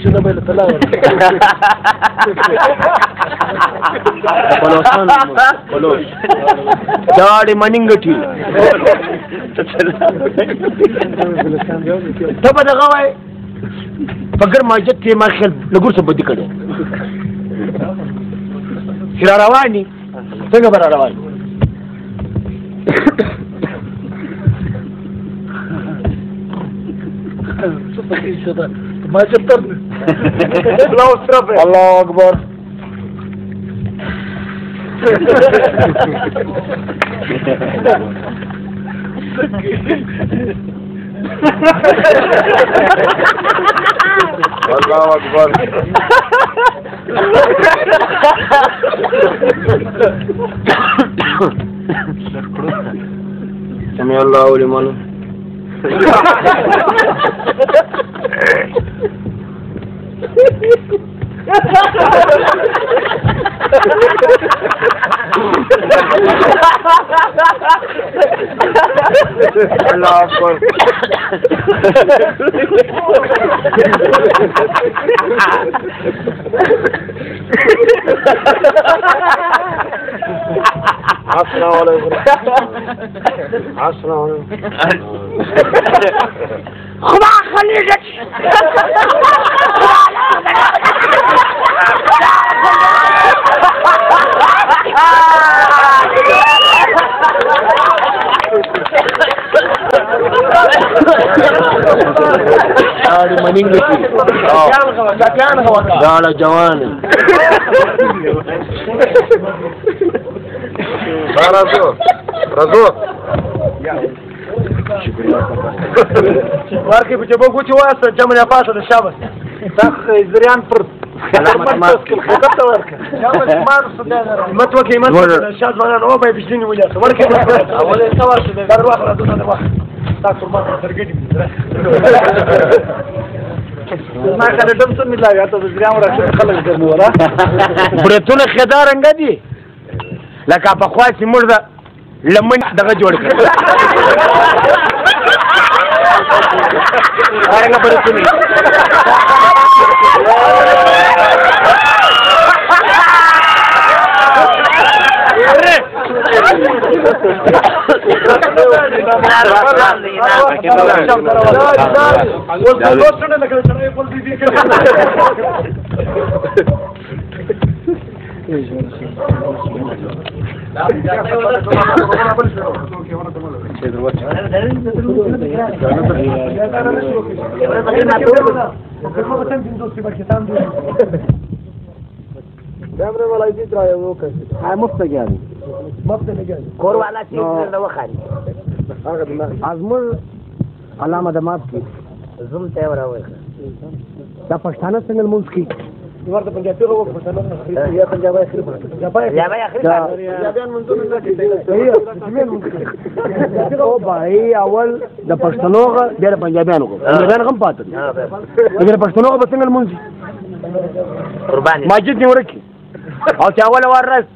شنو بين الثلاثة خلاص داڑی مننګټي ته به دغه وای بګر ماجد کې ما خل لګور څه بدی کړي سره رواني څنګه بر رواني ماجد تر الله اکبر الله اکبر سمع الله لمن الله أكبر السلام عليكم السلام عليكم خدا خليك داڑی مننګټي داړه جوان رازو ورکه په چبو کوچ واسه جمله پاسه د شابه تاخ زریان پر خطه ورکه شابه مار سودانه متوکي متوکي شاد وانا نو به بجني ولا ورکه اول تصور شده در واخ راځه دا واخ تاسو ما درګدي ما کله دم څه ملاګه ته زریان راځي خلک دمو ولا برتونه خدارنګ دي لکه په خواصي مرده لمن دغه جوړ کړ هغه برتونه دامره ولای دې ترا یو کس ها مفتګانی کور والا چې نه وخاري هغه ازمل علامه د مات کی زم ته وراوي دا پښتانه څنګه مونږ کی ورته پنجابي هو پښتانه یا پنجابي اخر پنجابيان منځونه نه دي او بای اول د پښتنو بیا د پنجابيانو پنجابيان هم پاتې اگر پښتنو به څنګه مونږ قرباني ماجد دی ورکی او چې اول ورس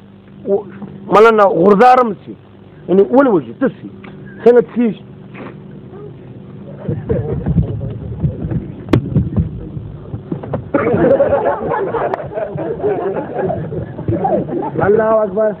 ملنه غردارم سي یعنی اول وجه تسي څنګه تسي الله اکبر